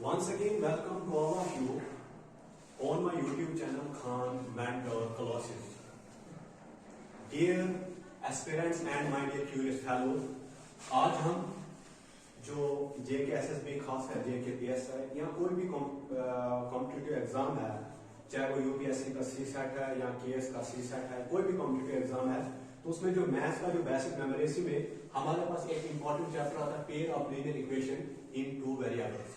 Once again, welcome to all of you on my YouTube channel Khan Mentor Colossus. Dear aspirants and my dear curious fellows, आज हम जो JKSSB खासकर JKPSI या कोई भी competitive exam है, चाहे वो यूपीएससी का CSAT है या केएस का CSAT है, कोई भी कॉम्पिटिटिव एग्जाम है, तो उसमें जो मैथ्स का जो बेसिक न्यूमेरिसी में हमारे पास एक इंपॉर्टेंट चैप्टर आता है pair of linear equation in two variables.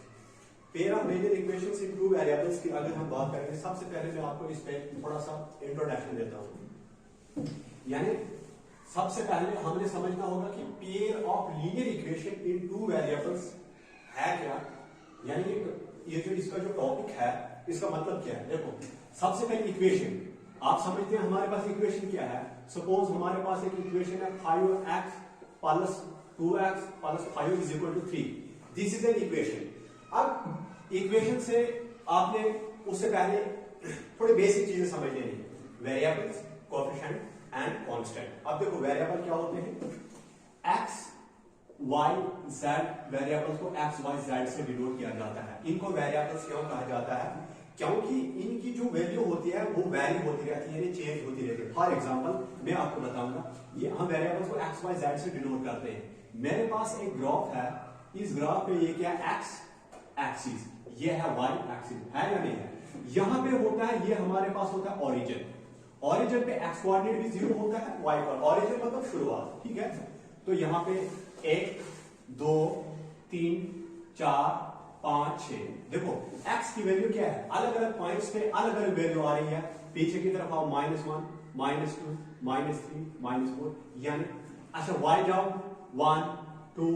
Pair of linear equations in two variables की अगर हम बात करेंगे, सबसे पहले मैं आपको इस पे थोड़ा सा इंट्रोडक्शन देता हूं। यानी सबसे पहले हमने समझना होगा कि pair of linear equation in two variables है क्या, यानी ये जो इसका जो टॉपिक है इसका मतलब क्या है। देखो, सबसे पहले इक्वेशन आप समझते हैं, हमारे पास इक्वेशन क्या है। सपोज हमारे पास एक इक्वेशन है 5x plus 2x plus 5 is equal to 3। This is an equation. अब इक्वेशन से आपने उससे पहले थोड़ी बेसिक चीजें समझ लेनी, वेरिएबल्स, कोएफिशिएंट एंड कांस्टेंट। अब देखो, वेरिएबल क्या होते हैं, x y z वेरिएबल्स को x y z से डिनोट किया जाता है। इनको वेरिएबल्स क्यों कहा जाता है, क्योंकि इनकी जो वैल्यू होती है वो वैरी होती रहती है, यानी चेंज होती रहती है। फॉर एग्जांपल मैं आपको बताऊंगा, ये हम वेरिएबल्स को x y z से डिनोट करते हैं। मेरे पास एक ग्राफ है, इस ग्राफ पे ये क्या है, x एक्सिस, ये है y एक्सिस, है या नहीं है। यहां पे होता है, ये हमारे पास होता है ओरिजिन। ओरिजिन पे x कोऑर्डिनेट भी 0 होता है, y पर ओरिजिन मतलब शुरुआत, ठीक है। तो यहां पे 1 2 3 4 5 6, देखो x की वैल्यू क्या है, अलग अलग पॉइंट्स पे अलग अलग वैल्यू आ रही है। पीछे की तरफ आओ, -1 -2 -3 -4, यानी अच्छा y जाओ 1 2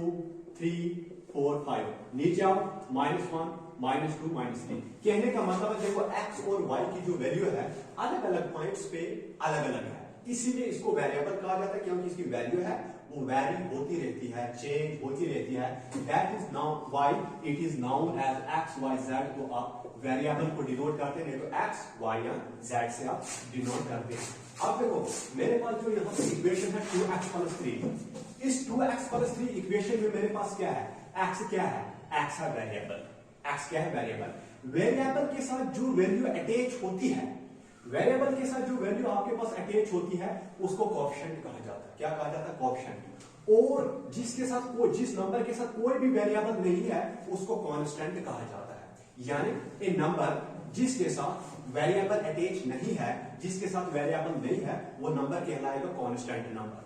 3 4 5, नीचे आओ -1 -2 -3। कहने का मतलब है, देखो x और y की जो वैल्यू है अलग अलग पॉइंट्स पे अलग अलग है, इसीलिए इसको वेरिएबल कहा जाता है, क्योंकि इसकी वैल्यू है वो वैरी होती रहती है, चेंज होती रहती है। That is now why it is known as x y z। तो आप वेरिएबल को डिनोट करते हैं, नहीं तो x y या z से आप डिनोट करते हैं। अब देखो, मेरे पास जो यहाँ पे इक्वेशन है 2x प्लस 3, इस 2x प्लस 3 इक्वेशन में मेरे पास क्या है, x क्या है, x है वेरिएबल। x क्या है, वेरिएबल। वेरिएबल के साथ जो वैल्यू अटैच होती है, वेरिएबल के साथ जो वैल्यू आपके पास अटैच होती है उसको कोएफिशिएंट कहा जाता है। क्या कहा जाता है, कोएफिशिएंट। और जिसके साथ जिस नंबर के साथ कोई भी वेरिएबल नहीं है उसको कांस्टेंट कहा जाता है। यानी ए नंबर जिसके साथ वेरिएबल अटैच नहीं है, जिसके साथ वेरिएबल नहीं है, वो नंबर कहलाएगा कांस्टेंट नंबर।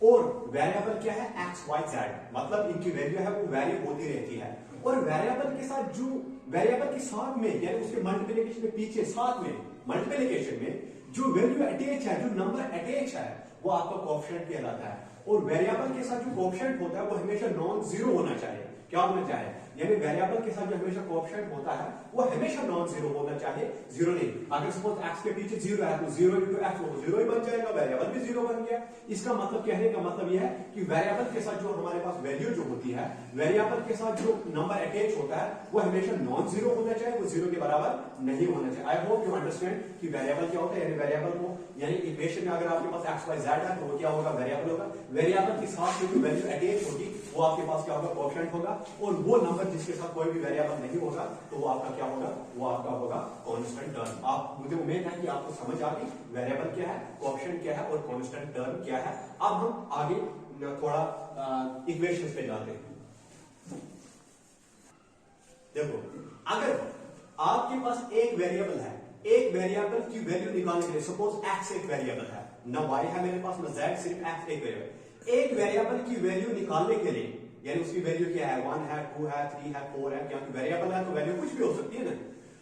और वेरिएबल क्या है, x y z, मतलब इनकी वैल्यू है वो वैरी होती रहती है। और वेरिएबल के साथ जो वेरिएबल के साथ में, यानी उसके मल्टीप्लिकेशन में पीछे साथ में मल्टीप्लिकेशन में जो वैल्यू अटैच है, जो नंबर अटैच है, वो आपका कोएफिशिएंट कहलाता है। और वेरिएबल के साथ जो कोएफिशिएंट होता है वो हमेशा नॉन जीरो होना चाहिए। क्या होना चाहिए, यानी वेरिएबल के साथ जो हमेशा कोएफिशिएंट होता है वो हमेशा नॉन जीरो होना चाहिए, जीरो नहीं। अगर सपोज x के पीछे 0 है तो 0 into x वो 0 ही बन जाएगा, वेरिएबल भी 0 बन गया। इसका मतलब, कहने का मतलब यह है कि वेरिएबल के साथ जो हमारे पास वैल्यू जो होती है, वेरिएबल के साथ जो नंबर अटैच होता है वो हमेशा नॉन जीरो होना चाहिए, वो 0 के बराबर नहीं होना चाहिए। आई होप यू अंडरस्टैंड कि वेरिएबल क्या होता है, यानी वेरिएबल को, यानी इक्वेशन में अगर आपके पास x y z है तो वो क्या होगा, वेरिएबल होगा। वेरिएबल के साथ जो वैल्यू अटैच होगी वो आपके पास क्या होगा, कोएफिशिएंट होगा। और वो नंबर जिसके साथ कोई भी वेरिएबल नहीं होगा तो वो आपका क्या होगा, वो आपका होगा कांस्टेंट टर्म। आप, मुझे उम्मीद है कि आपको समझ आ गई वेरिएबल क्या है, कोएफिशिएंट क्या है और कांस्टेंट टर्म क्या है। अब हम आगे थोड़ा इक्वेशंस पे जाते हैं। देखो, अगर आपके पास एक वेरिएबल है, एक वेरिएबल की वैल्यू निकालने के लिए, सपोज x एक वेरिएबल है, ना y है मेरे पास, ना z, सिर्फ x एक वेरिएबल। एक वेरिएबल की वैल्यू निकालने के लिए, यानी उसकी वैल्यू क्या है, 1 है 2 है 3 है 4 है, क्योंकि वेरिएबल है तो वैल्यू कुछ भी हो सकती है ना।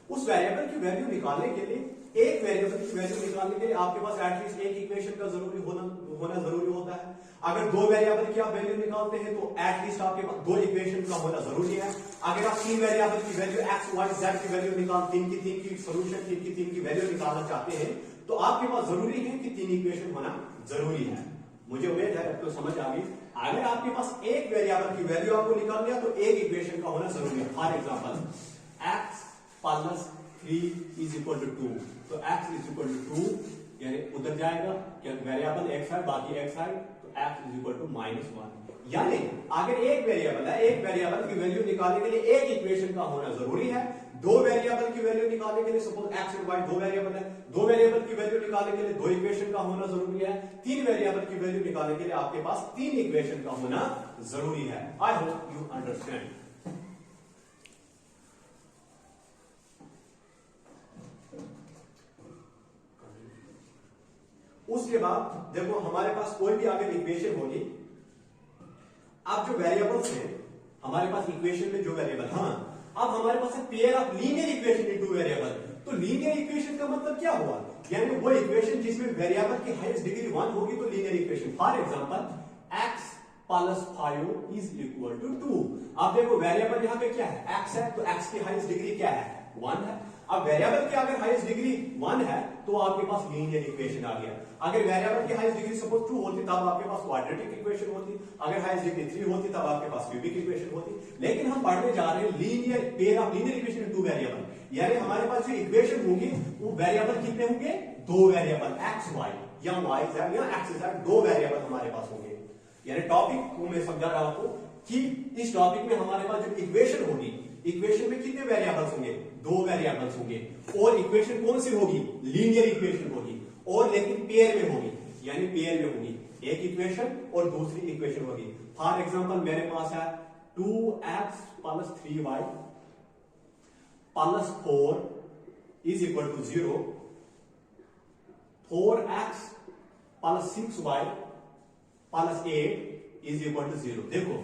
उस वेरिएबल की वैल्यू निकालने के लिए, एक वेरिएबल की वैल्यू निकालने के लिए आपके पास एटलीस्ट एक इक्वेशन का जरूरी होना जरूरी होता है। अगर दो वेरिएबल की आप वैल्यू निकालते हैं तो एटलीस्ट आपके पास 2 इक्वेशन का होना जरूरी है। अगर आप 3 वेरिएबल की वैल्यू x y z की वैल्यू निकाल, 3 की सोल्यूशन, 3 की वैल्यू निकालना चाहते हैं तो आपके पास जरूरी है कि 3 इक्वेशन होना जरूरी है। मुझे उम्मीद है आपको समझ आ गई। अगर आपके पास एक वेरिएबल की वैल्यू आपको निकालनी है तो एक इक्वेशन का होना जरूरी है। For example x plus 3 is equal to 2, तो x इज इक्वल टू 2, यानी उधर जाएगा, क्या वेरिएबल x है, बाकी x है, तो x इज इक्वल टू -1। यानी अगर एक वेरिएबल है, एक वेरिएबल की वैल्यू निकालने के लिए एक इक्वेशन का होना जरूरी है। दो वेरिएबल की वैल्यू निकालने के लिए, सपोज एक्स और वाई दो वेरिएबल है, दो वेरिएबल की वैल्यू निकालने के लिए दो इक्वेशन का होना जरूरी है। तीन वेरिएबल की वैल्यू निकालने के लिए आपके पास तीन इक्वेशन का होना जरूरी है। I hope you understand. उसके बाद देखो हमारे पास कोई भी अगर इक्वेशन होगी, अब जो वेरिएबल्स हैं हमारे पास इक्वेशन में जो वेरिएबल, हाँ अब हमारे पास है pair of linear equation into variable. तो लीनियर इक्वेशन का मतलब क्या हुआ, यानी वो इक्वेशन जिसमें वेरिएबल की हाईएस्ट डिग्री 1 होगी तो linear equation. For example x + 5 = 2। अब देखो वेरिएबल यहां पे क्या है, x है, तो x की हाईएस्ट डिग्री क्या है, 1 है। अब वेरिएबल की अगर हाईएस्ट डिग्री 1 है तो आपके पास लीनियर इक्वेशन आ गया। अगर वेरिएबल की हाईएस्ट डिग्री सपोज 2 होती तब आपके पास क्वाड्रेटिक इक्वेशन होती, अगर हाईएस्ट डिग्री 3 होती तब आपके पास क्यूबिक इक्वेशन होती। लेकिन हम पढ़ने जा रहे हैं linear pair of linear equation in two variable, यानी हमारे पास जो इक्वेशन होंगी वो वेरिएबल कितने होंगे, दो वेरिएबल x y या y z या x z, दो वेरिएबल हमारे पास होंगे। यानी टॉपिक को मैं समझा रहा हूं कि इस टॉपिक में हमारे पास जो इक्वेशन होगी, इक्वेशन में कितने वेरिएबल्स होंगे, दो वेरिएबल्स होंगे। और इक्वेशन कौन सी होगी, लीनियर इक्वेशन होगी, और लेकिन पेयर में होगी, यानी पेयर में होगी, एक इक्वेशन और दूसरी इक्वेशन होगी। फॉर एग्जांपल मेरे पास है 2x + 3y + 4 = 0, 4x + 6y + 8 = 0। देखो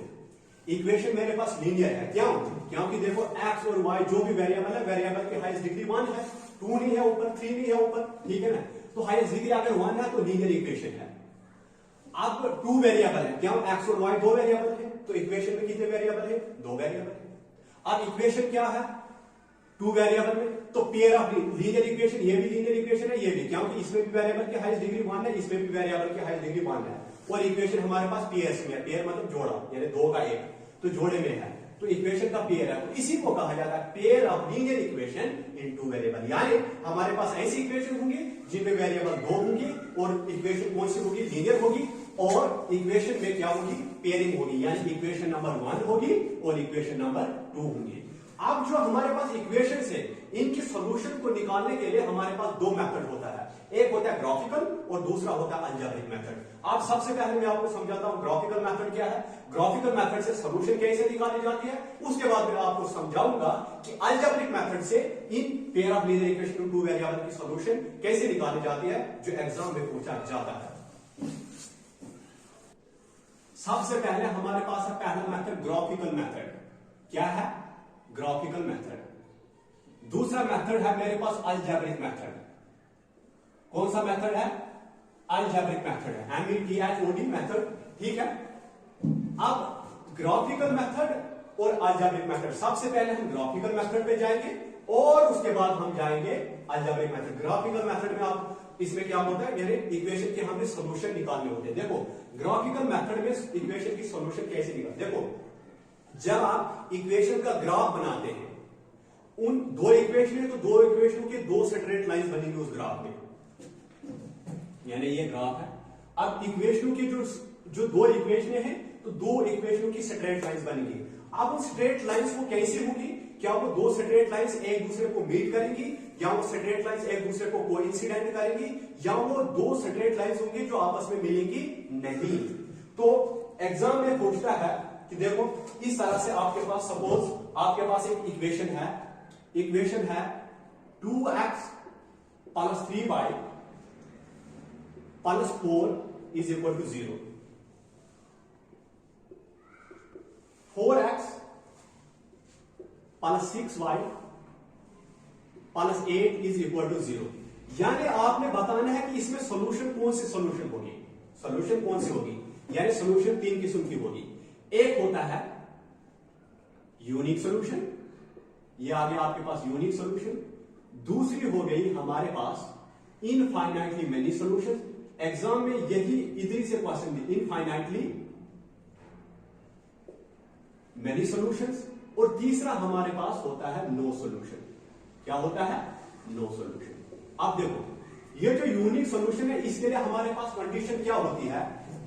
इक्वेशन मेरे पास लीनियर है, क्यों, क्योंकि देखो x और y जो भी वेरिएबल है, वेरिएबल की हाईएस्ट डिग्री 1 है, 2 नहीं है ऊपर, 3 नहीं है ऊपर, ठीक है ना। तो हाईएस्ट डिग्री अगर 1 है तो लीनियर इक्वेशन है। अब 2 वेरिएबल है, क्यों, x और y दो वेरिएबल है, तो इक्वेशन में कितने वेरिएबल है, दो वेरिएबल है। अब इक्वेशन क्या है, 2 वेरिएबल में, तो पेयर ऑफ लीनियर इक्वेशन, ये भी लीनियर इक्वेशन है, ये भी, क्योंकि इसमें भी वेरिएबल की हाईएस्ट डिग्री 1 है, इसमें भी वेरिएबल की हाईएस्ट डिग्री 1 है। और इक्वेशन हमारे पास पेयर्स में है, पेयर मतलब जोड़ा, यानी दो का एक, तो जोड़े में है, तो इक्वेशन का पेयर है, तो इसी को कहा जाता है pair of linear equation in two variable. यानी हमारे पास ऐसी इक्वेशन होंगी जिनमें वेरिएबल दो होंगी और इक्वेशन कौन सी होगी, लीनियर होगी, और इक्वेशन में क्या होगी, पेयरिंग होगी, यानी इक्वेशन नंबर 1 होगी और इक्वेशन नंबर 2 होंगी। अब जो हमारे पास इक्वेशन है, इनकी सॉल्यूशन को निकालने के लिए हमारे पास दो मेथड होता है, एक होता है ग्राफिकल और दूसरा होता है अलजेब्रिक मेथड। अब सबसे पहले मैं आपको समझाता हूं ग्राफिकल मेथड क्या है, ग्राफिकल मेथड से सॉल्यूशन कैसे निकाली जाती है, उसके बाद मैं आपको समझाऊंगा कि अलजेब्रिक मेथड से in pair of linear equation two variable की सॉल्यूशन कैसे निकाली जाती है, जो एग्जाम में पूछा जाता है। सबसे पहले हमारे पास है पहला मेथड ग्राफिकल मेथड, क्या है, ग्राफिकल मेथड। दूसरा मेथड है मेरे पास अलजेब्रिक मेथड। कौन सा मेथड है, अलजेब्रिक मेथड है, METHOD मेथड, ठीक है। अब ग्राफिकल मेथड और अलजेब्रिक मेथड, सबसे पहले हम ग्राफिकल मेथड पे जाएंगे और उसके बाद हम जाएंगे अलजेब्रिक मेथड। ग्राफिकल मेथड में आप इसमें क्या होता है, यानी इक्वेशन के हमें सॉल्यूशन निकालने होते हैं। देखो ग्राफिकल मेथड में इक्वेशन की सॉल्यूशन कैसे निकालते, देखो जब आप इक्वेशन का ग्राफ बनाते हैं, उन दो इक्वेशन है तो दो इक्वेशनों के दो स्ट्रेट लाइंस बनेंगे उस ग्राफ में, यानी ये ग्राफ है। अब इक्वेशनों की जो दो इक्वेशन है तो दो इक्वेशनों की स्ट्रेट लाइंस बनेंगी। अब उन स्ट्रेट लाइंस को कैसे होगी, क्या वो दो स्ट्रेट लाइंस एक दूसरे को मीट करेंगी, या वो स्ट्रेट लाइंस एक दूसरे को कोइंसिडेंट करेंगी, या वो दो स्ट्रेट लाइंस होंगी जो आपस में मिलेंगी नहीं। तो एग्जाम में पूछता है कि देखो इस तरह से आपके पास सपोज आपके पास एक इक्वेशन है 2x + 3y + 4 = 0, 4x + 6y + 8 = 0। यानी आपने बताना है कि इसमें सॉल्यूशन कौन सी सॉल्यूशन होगी, सॉल्यूशन कौन सी होगी, यानी सॉल्यूशन तीन किस्म की होगी। एक होता है यूनिक सॉल्यूशन, ये आ गया आपके पास यूनिक सॉल्यूशन। दूसरी हो गई हमारे पास इनफाइनाइटली मेनी सॉल्यूशन, एग्जाम में यही इधर से क्वेश्चन दी, इनफाइनाइटली मेनी सॉल्यूशंस। और तीसरा हमारे पास होता है नो सॉल्यूशन, क्या होता है, नो सॉल्यूशन। अब देखो ये जो यूनिक सॉल्यूशन है इसके लिए हमारे पास कंडीशन क्या होती है,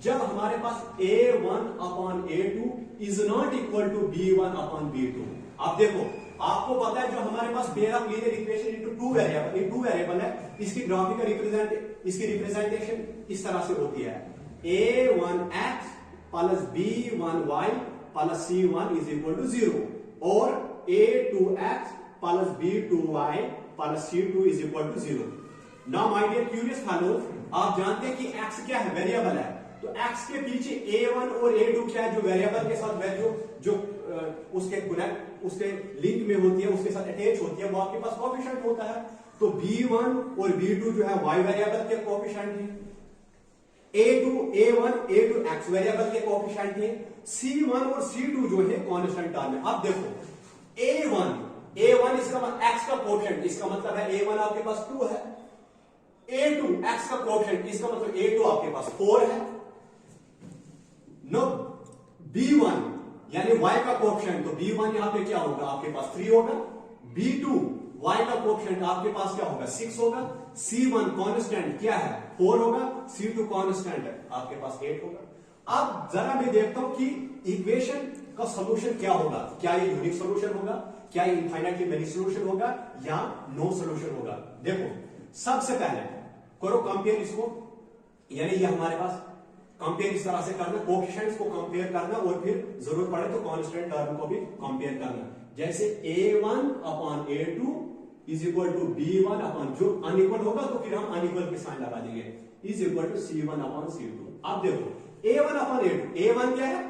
जब हमारे पास a1 upon a2 is not equal to b1 upon b2। अब देखो, आपको पता है जो हमारे पास pair of linear equation into two variable है, इसकी ग्राफिकल इसकी रिप्रेजेंटेशन इस तरह से होती है, a1x plus b1y plus c1 is equal to 0 और a2x plus b2y plus c2 is equal to 0। Now my dear curious fellows, आप जानते हैं कि x क्या है, वेरिएबल है, तो x के पीछे a1 और a2 क्या है, जो वेरिएबल के साथ वैल्यू जो उसके लिंक में होती है, उसके साथ अटैच होती है, वो आपके पास कोएफिशिएंट होता है। तो b1 और b2 जो है y वेरिएबल के कोएफिशिएंट है, a1 a2 x वेरिएबल के कोएफिशिएंट है, c1 और c2 जो है कांस्टेंट टर्म है। अब देखो a1 इसका x का कोएफिशिएंट, इसका मतलब है a1 आपके पास 2 है, a2 x का कोएफिशिएंट, इसका मतलब a2 आपके पास 4 है। नो b1 यानी y का कोएफिशिएंट, तो b1 यहां पे क्या होगा, आपके पास 3 होगा, b2 y का कोएफिशिएंट आपके पास क्या होगा, 6 होगा, c1 कांस्टेंट क्या है, 4 होगा, c2 कांस्टेंट है आपके पास 8 होगा। अब जरा मैं देखता हूं कि इक्वेशन का सॉल्यूशन क्या होगा, क्या ये यूनिक सॉल्यूशन होगा, क्या ये इनफाइनाइटली मेनी सॉल्यूशन होगा या नो सॉल्यूशन होगा। देखो, सबसे पहले करो कंपेयर इसको, यानी ये हमारे पास कंपेयर इस तरह से करना, कोएफिशिएंट्स को कंपेयर करना और फिर जरूरत पड़े तो कांस्टेंट टर्म को भी कंपेयर करना। जैसे a1 upon a2 is equal to b1 upon, जो अनइक्वल होगा तो फिर हम अनइक्वल के साइन लगा देंगे, is equal to c1 upon c2। अब देखो a1 अपॉन a2, a1 क्या है,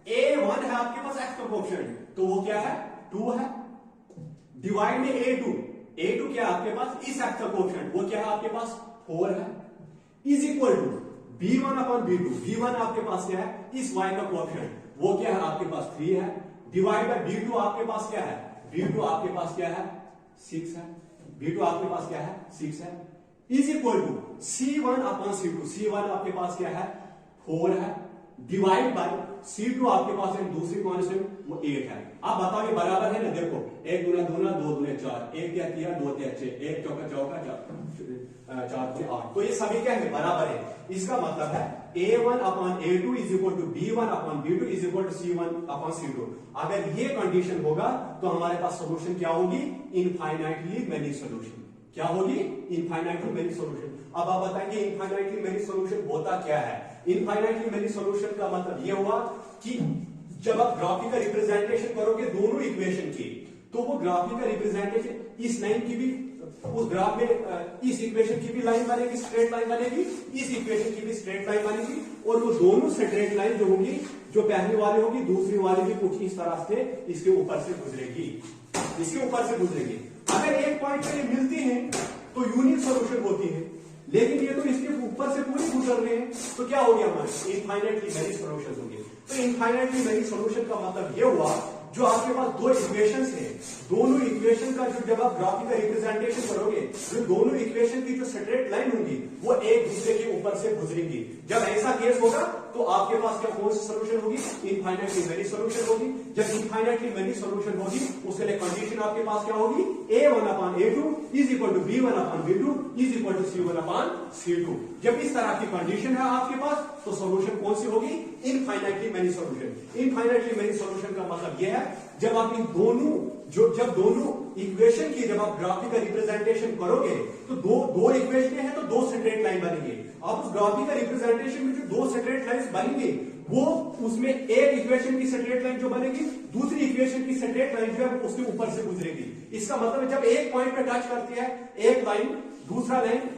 a1 है आपके पास x का कोएफिशिएंट, तो वो क्या है, 2 है, डिवाइड में a2 क्या है आपके पास, इस x का कोएफिशिएंट, वो क्या है आपके पास 4 है, is equal to b1 upon b2, b1 आपके पास क्या है, इस y का कोएफिशिएंट, वो क्या है आपके पास 3 है, डिवाइड बाय b2 आपके पास क्या है, b2 आपके पास क्या है 6 है, b2 आपके पास क्या है 6 है, is equal to c1 upon c2, c1 आपके पास क्या है 4 है, डिवाइड बाय c2 आपके पास है दूसरी कांस्टेंट, वो 8 है। अब बताओ ये बराबर है ना, देखो 1 दूना 2 दूने 4, 1 क्या किया 2 क्या 6, 1 चौका 4 से 8, तो ये सभी क्या है, बराबर है। इसका मतलब है a1 upon a2 is equal to b1 upon b2 is equal to c1 upon c2। अगर ये कंडीशन होगा तो हमारे पास सॉल्यूशन क्या होगी, इनफाइनाइटली मेनी सॉल्यूशन। क्या होगी, इनफाइनाइटली मेनी सॉल्यूशन। अब आप बताएंगे इनफाइनाइटली मेनी सॉल्यूशन होता क्या है। इनफाइनाइटली मेनी सॉल्यूशन का मतलब ये हुआ कि जब आप ग्राफिकल रिप्रेजेंटेशन करोगे दोनों इक्वेशन की, तो वो ग्राफिकल रिप्रेजेंटेशन इस लाइन की भी, उस ग्राफ में इस इक्वेशन की भी लाइन बनेगी, स्ट्रेट लाइन बनेगी, इस इक्वेशन की भी स्ट्रेट लाइन बनेगी, और वो दोनों स्ट्रेट लाइन जो होंगी, जो पहली वाली होगी दूसरी वाली भी कुछ इस तरह से इसके ऊपर से गुजरेगी, इसके ऊपर से गुजरेगी। अगर एक पॉइंट पे मिलती हैं तो यूनिक सॉल्यूशन होती है, लेकिन ये तो इसके ऊपर से पूरी गुजर रहे हैं, तो क्या हो गया हमारे, इनफाइनाइटली मेनी सॉल्यूशन होंगे। तो इनफाइनाइटली मेनी सॉल्यूशन का मतलब ये हुआ, जो आपके पास दो इक्वेशंस हैं, दोनों इक्वेशन का जो जब आप ग्राफिकल रिप्रेजेंटेशन करोगे, जो दोनों इक्वेशन की जो स्ट्रेट लाइन होगी वो एक दूसरे के ऊपर से गुजरेंगी। जब ऐसा केस होगा तो आपके पास क्या कौन सी सॉल्यूशन होगी, इनफाइनाइटली मेनी सॉल्यूशन होगी। जब इनफाइनाइटली मेनी सॉल्यूशन होगी उसके लिए कंडीशन आपके पास क्या होगी, a1 upon a2 is equal to b1 upon b2 is equal to c1 upon c2। जब इस तरह की कंडीशन है आपके पास तो सॉल्यूशन कौन सी होगी, infinitely many solution. Infinitely many solution का मतलब यह है जब आप इन दोनों जब दोनों इक्वेशन की जब आप ग्राफिकल रिप्रेजेंटेशन करोगे तो दो इक्वेशन है तो दो स्ट्रेट लाइन बनेंगे। अब उस ग्राफिकल रिप्रेजेंटेशन में जो दो स्ट्रेट लाइंस बनेंगे वो उसमें एक इक्वेशन की स्ट्रेट लाइन जो बनेगी दूसरी इक्वेशन की स्ट्रेट लाइन जो है उसके ऊपर से गुजरेगी। इसका मतलब है जब एक पॉइंट पे टच करती है एक लाइन दूसरा लाइन,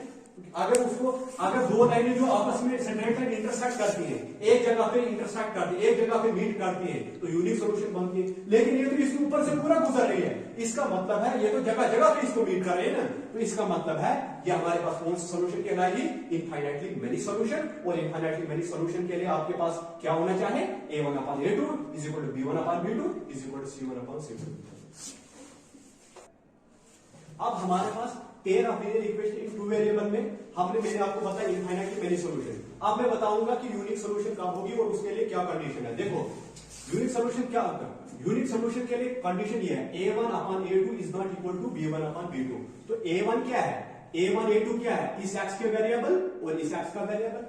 अगर दो लाइनें जो आपस में स्ट्रेट लाइन इंटरसेक्ट करती हैं, एक जगह पे इंटरसेक्ट करती है, एक जगह पे मीट करती है, तो यूनिक सॉल्यूशन बनती है। लेकिन ये तो इसके ऊपर से पूरा गुजर रही है, इसका मतलब है ये तो जगह जगह पे इसको मीट कर रहे हैं ना, तो इसका मतलब है ये हमारे पास कौन सा सॉल्यूशन कहलाएगी, इनफाइनाइटली मेनी सॉल्यूशन। और इनफाइनाइटली मेनी सॉल्यूशन के लिए आपके पास क्या होना चाहिए, a1 upon a2 is equal to b1 upon b2 is equal to c1 upon c2। अब हमारे पास pair of linear equation in two variable में मैंने आपको बताया इनफाइनाइटली मेनी सॉल्यूशन। अब मैं बताऊंगा कि यूनिक सॉल्यूशन कब होगी और उसके लिए क्या कंडीशन है। देखो यूनिक सॉल्यूशन क्या होता है, यूनिक सॉल्यूशन के लिए कंडीशन ये है a1 upon a2 is not equal to b1 upon b2। तो a1 क्या है, a1 a2 क्या है, इस x के वेरिएबल और इस x का वेरिएबल।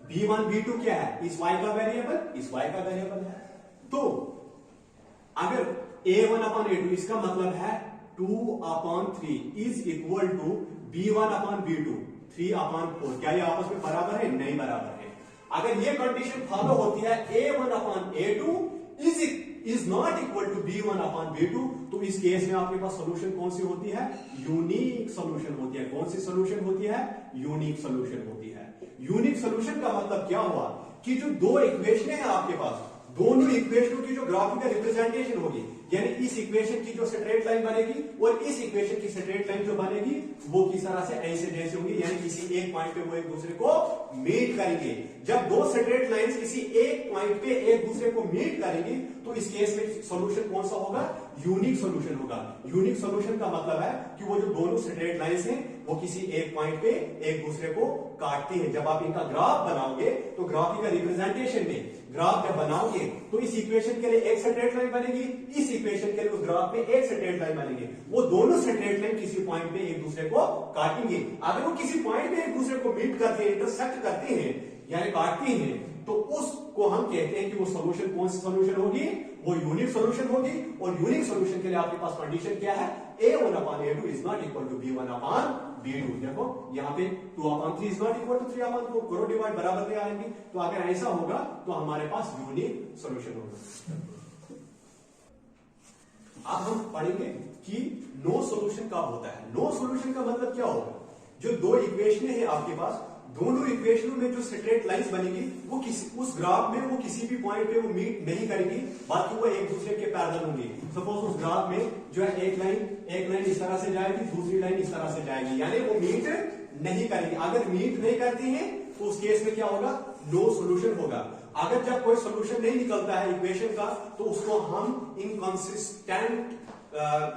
B1 B2 क्या है, इस y का वेरिएबल, इस y का वेरिएबल है। तो अगर A1 अपॉन A2 इसका मतलब है 2/3 is equal to B1 upon B2 3/4। क्या ये आपस में बराबर है? नहीं बराबर है। अगर ये कंडीशन फॉलो होती है A1 upon A2 is not equal to B1 upon B2, तो इस केस में आपके पास सोल्यूशन कौन सी होती है? यूनिक सोल्यूशन होती है। कौन सी सोल्यूशन होती है? यूनिक सोल्यूशन होती है। यूनिक सोल्यूशन का मतलब क्या हुआ कि जो दो इक्वेशन है आपके पास, दोनों इक्वेशनों की जो ग्राफिकल रिप्रेजेंटेशन होगी, यानी इस इक्वेशन की जो स्ट्रेट लाइन बनेगी और इस इक्वेशन की स्ट्रेट लाइन जो बनेगी वो किस तरह से ऐसे जैसे होंगी, यानी किसी एक पॉइंट पे वो एक दूसरे को मीट करेंगे। जब दो स्ट्रेट लाइंस किसी एक पॉइंट पे एक दूसरे को मीट करेंगी तो इस केस में सॉल्यूशन कौन सा होगा? यूनिक सॉल्यूशन होगा। यूनिक सॉल्यूशन का मतलब है कि वो जो दोनों स्ट्रेट लाइंस हैं वो किसी एक पॉइंट पे एक दूसरे को काटती हैं। जब आप इनका ग्राफ बनाओगे तो ग्राफिकल रिप्रेजेंटेशन में ग्राफ जब बनाओगे तो इस इक्वेशन के लिए एक स्ट्रेट लाइन बनेगी, इस इक्वेशन के लिए उस ग्राफ में एक स्ट्रेट लाइन बनेगी। वो दोनों स्ट्रेट लाइन किसी पॉइंट पे एक दूसरे को काटेंगे। अगर वो किसी पॉइंट पे एक दूसरे को मीट करते हैं, इंटरसेक्ट करते हैं यानी काटती हैं, तो उसको हम कहते हैं कि वो सॉल्यूशन कौन सी सॉल्यूशन होगी? वो यूनिक सॉल्यूशन होगी। और यूनिक सॉल्यूशन के लिए आपके पास कंडीशन क्या है? A1 upon A2 is not equal to B1 upon B2। देखो यहाँ पे 2/3 इज नॉट इक्वल टू 3/4, करो डिवाइड बराबर नहीं आएंगे। तो अगर ऐसा होगा तो हमारे पास यूनिक सॉल्यूशन होगा। अब हम पढ़ेंगे कि नो सॉल्यूशन कब होता है। नो सॉल्यूशन का मतलब क्या होगा? जो दो इक्वेशन है आपके पास, दोनों इक्वेशनों में जो स्ट्रेट लाइंस बनेगी वो उस ग्राफ में वो किसी भी पॉइंट पे वो मीट नहीं करेंगी, बाकी वो एक दूसरे के पैरेलल होंगी। सपोज उस ग्राफ में जो है एक लाइन इस तरह से जाएगी, दूसरी लाइन इस तरह से जाएगी, यानी वो मीट नहीं करेंगी। अगर मीट नहीं करती है तो उस केस में क्या होगा? नो सॉल्यूशन होगा। अगर जब कोई सॉल्यूशन नहीं निकलता है इक्वेशन का तो उसको हम इनकंसिस्टेंट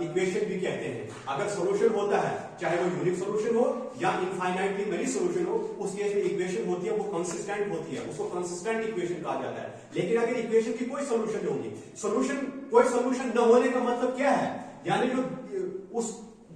इक्वेशन भी कहते हैं। अगर सॉल्यूशन होता है, चाहे वो यूनिक सॉल्यूशन हो या इनफाइनाइटली मेनी सॉल्यूशन हो, उस केस में इक्वेशन होती है वो कंसिस्टेंट होती है, उसको कंसिस्टेंट इक्वेशन कहा जाता है। लेकिन अगर इक्वेशन की कोई सॉल्यूशन नहीं होगी, कोई सॉल्यूशन न होने का मतलब क्या है? यानी जो उस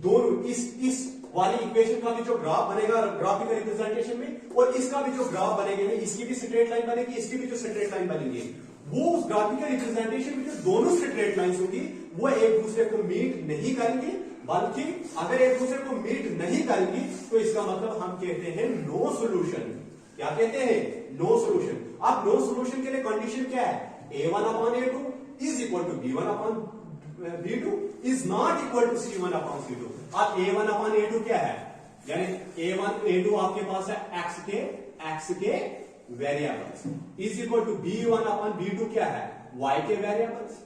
दोनों इस वाली इक्वेशन का भी जो ग्राफ बनेगा ग्राफिकल रिप्रेजेंटेशन में, और इसका भी जो ग्राफ बनेगा, इसकी भी स्ट्रेट लाइन बनेगी, इसकी भी जो स्ट्रेट लाइन बनेगी, वो उस ग्राफिकल रिप्रेजेंटेशन में जो दोनों स्ट्रेट लाइंस होंगी वो एक दूसरे को मीट नहीं करेंगी। बल्कि अगर एक दूसरे को मीट नहीं करेंगी तो इसका मतलब हम कहते हैं नो सॉल्यूशन। क्या कहते हैं? No solution. अब नो सॉल्यूशन के लिए कंडीशन क्या है? A1 upon A2 is equal to B1 upon B2 is not equal to C1 upon C2। अब A1 अपॉन A2 क्या है? यानी A1 A2 आपके पास है x के variables is equal to B1 upon B2 क्या है? y के वेरिएबल्स।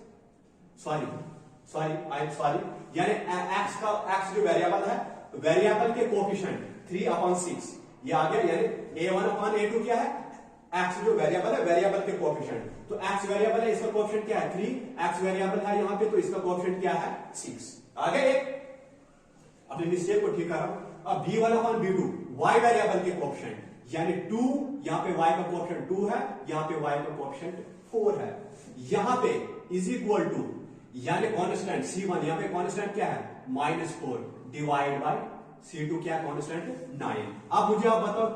सॉरी यानी x जो वेरिएबल है, वेरिएबल के कोफिशिएंट 3/6 ये आ गया। यानी A1 अपॉन A2 क्या है? x जो वेरिएबल है, वेरिएबल के कोफिशिएंट। तो x वेरिएबल है, इसका कोफिशिएंट क्या है? 3। x वेरिएबल है यहाँ पे, तो इसका कोफिशिएंट क्या है? 6। आगे अपने मिस्टेक को ठीक कर रहा हूं। अब B1 upon B2 y variable के कोफिशिएंट यानी 2, यहाँ पे y का कोफिशिएंट 2 है, यहाँ पे y का कोफिशिएंट 4 है। यहाँ पे इज इक्वल टू यानी कांस्टेंट C1, यहाँ पे कांस्टेंट क्या है? -4 डिवाइड बाय C2 क्या कांस्टेंट? 9। अब मुझे आप बताओ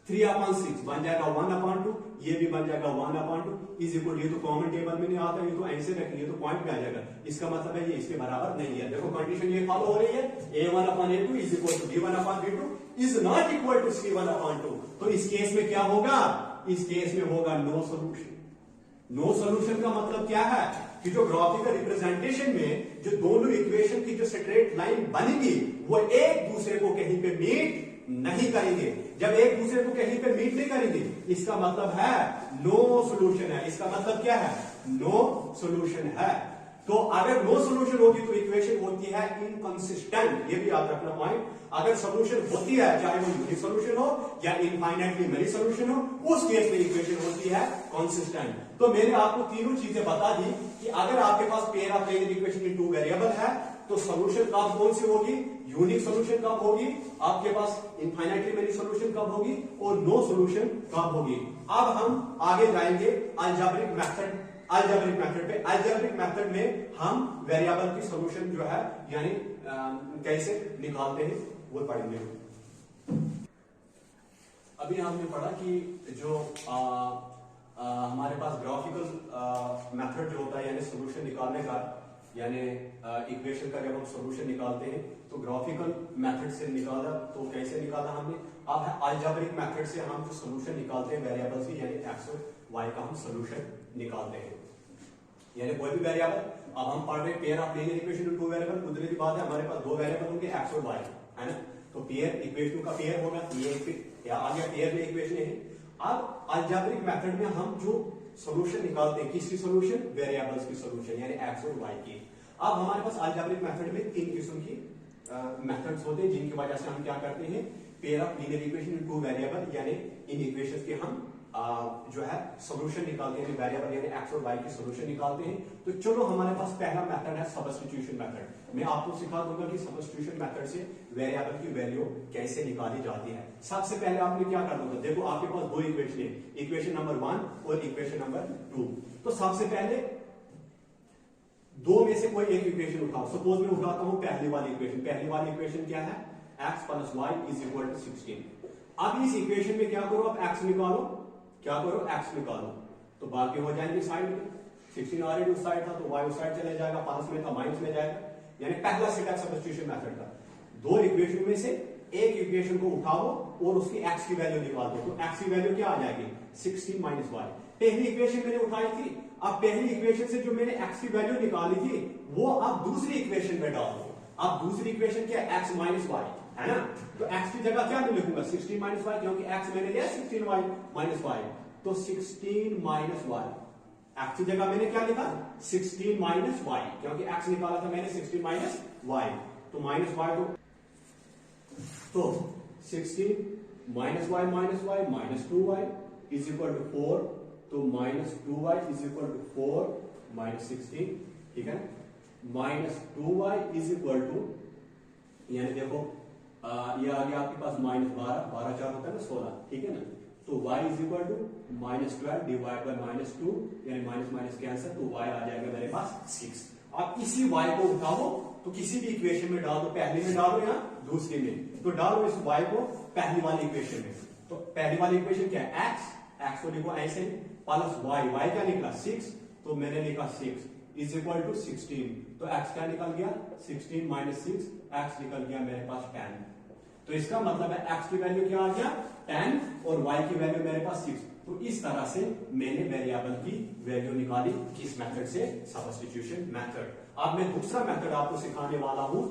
3/6 बन जाएगा 1/2, ये भी बन जाएगा 1/2 इज इक्वल, ये तो कॉमन टेबल में नहीं आता, ये तो ऐसे रखिए तो पॉइंट में आ जाएगा। इसका मतलब है ये इसके बराबर नहीं है। देखो कंडीशन ये फॉलो हो रही है, A1 upon A2 is equal to B1 upon B2 is not equal to C1 upon 2। तो इस केस में क्या होगा? इस केस में होगा नो सॉल्यूशन। नो सॉल्यूशन का मतलब क्या है कि जो ग्राफिकल रिप्रेजेंटेशन में जो दोनों इक्वेशन की जो स्ट्रेट लाइन बनेगी वो एक दूसरे को कहीं पे मीट नहीं करेंगे। जब एक दूसरे को कहीं पे मीट नहीं करेंगे इसका मतलब है नो सॉल्यूशन है। इसका मतलब क्या है? नो सॉल्यूशन है। तो अगर नो सॉल्यूशन होगी तो इक्वेशन होती है इनकंसिस्टेंट। ये भी याद रखना पॉइंट। अगर सॉल्यूशन होती है, चाहे वो यूनिक सॉल्यूशन हो या इनफाइनाइटली मेनी सॉल्यूशन हो, उस केस में इक्वेशन होती है कंसिस्टेंट। तो मैंने आपको तीनों चीजें बता दी कि अगर आपके पास पेयर ऑफ लीनियर इक्वेशन की 2 वेरिएबल है तो सॉल्यूशन कब कौन सी होगी, यूनिक सॉल्यूशन कब होगी, आपके पास इनफाइनाइटली मेनी सॉल्यूशन कब होगी और नो सॉल्यूशन कब होगी। अब हम आगे जाएंगे अलजेब्रिक मेथड पे। अलजेब्रिक मेथड में हम वेरिएबल की सॉल्यूशन जो है यानी कैसे निकालते हैं वो पढ़ेंगे। अभी हमने पढ़ा कि जो हमारे पास ग्राफिकल मेथड जो होता है यानी सोल्यूशन निकालने का, यानी इक्वेशन का जब हम सोल्यूशन निकालते हैं तो ग्राफिकल मेथड से निकाला। तो कैसे निकाला हमने? अब अलजेब्रिक मेथड से हम जो सोल्यूशन निकालते हैं वेरिएबल्स की, यानी एक्स और वाई का हम सोल्यूशन निकालते हैं, यानी कोई भी वेरिएबल। अब हम पढ़ रहे pair of linear equation two variable. कुदरती बात है हमारे पास दो वेरिएबल होंगे एक्स और वाई, है ना। तो पेयर इक्वेशन का पेयर होगा, ये या आ गया पेयर में इक्वेशन है। अब अलजेब्रिक मेथड में हम जो सॉल्यूशन निकालते हैं, किसकी सॉल्यूशन? वेरिएबल्स की सॉल्यूशन, यानी एक्स और वाई की। अब हमारे पास अलजेब्रिक मेथड में तीन किस्म की मेथड्स होते हैं जिनकी वजह से हम क्या करते हैं, pair of linear equation in two variable, यानी इन इक्वेशंस के हम जो है सॉल्यूशन निकालते हैं, वेरिएबल यानी एक्स और वाई की सॉल्यूशन निकालते हैं। तो चलो हमारे पास पहला मेथड है सब्स्टिट्यूशन मेथड। मैं आपको सिखा दूंगा कि सब्स्टिट्यूशन मेथड से वेरिएबल की वैल्यू कैसे निकाली जाती है। सबसे पहले आपने क्या करना होगा, देखो आपके पास दो इक्वेशन है, इक्वेशन नंबर 1 और इक्वेशन नंबर 2। तो सबसे पहले दो में से कोई एक इक्वेशन उठाओ। सपोज मैं उठाता हूं पहली वाली इक्वेशन। पहली वाली इक्वेशन क्या है? x plus y is equal to 16। अब इस इक्वेशन में क्या करो, अब x निकालो, क्या करो, x निकालो, तो बाकी हो जाएंगे साइड में। 16 ऑलरेडी उस साइड था तो y उस साइड चले जाएगा, प्लस में था माइनस में जाएगा, यानी पहला स्टेप सब्स्टिट्यूशन मेथड का। दो इक्वेशन में से एक इक्वेशन को उठाओ और उसकी x की वैल्यू निकाल दो, तो x की वैल्यू क्या आ जाएगी? 16 माइनस वाई। पहली इक्वेशन मैंने उठाई थी, अब पहली इक्वेशन से जो मैंने x की वैल्यू निकाली थी वो अब दूसरी इक्वेशन में डाल दो। अब दूसरी इक्वेशन क्या है? x माइनस वाई, है ना। तो x की जगह क्या मैं लिखूंगा? 16 माइनस वाई, क्योंकि x मैंने लिया 16 वाई माइनस वाई, तो 16 माइनस वाई। x की जगह मैंने क्या लिखा? 16 माइनस वाई, क्योंकि x निकाला था मैंने 16 माइनस वाई, तो माइनस वाई तो 16 minus y minus 2y is equal to 4, तो minus 2y is equal to 4 minus 16, ठीक है। Minus 2y is equal to, यानी देखो ये आ गया आपके पास माइनस 12 4 होता है ना 16, ठीक है ना। तो y is equal to minus 12 divide by minus 2, यानी माइनस माइनस कैंसिल, तो y आ जाएगा मेरे पास 6। अब इसी y को उठाओ तो किसी भी इक्वेशन में डाल दो, पहली में डालो या दूसरी में, तो डालो इस y को पहली वाली इक्वेशन में। तो पहली वाली इक्वेशन क्या है? x को लिखो ऐसे प्लस y क्या निकला? 6, तो मैंने लिखा 6 इज इक्वल टू 16, तो x क्या निकल गया? 16 माइनस 6, x निकल गया मेरे पास 10। तो इसका मतलब है x की वैल्यू क्या आ गया? 10, और y की वैल्यू मेरे पास 6। तो इस तरह से मैंने वेरिएबल की वैल्यू निकाली, किस मेथड से? Substitution method. अब मैं दूसरा मेथड आपको सिखाने वाला हूं।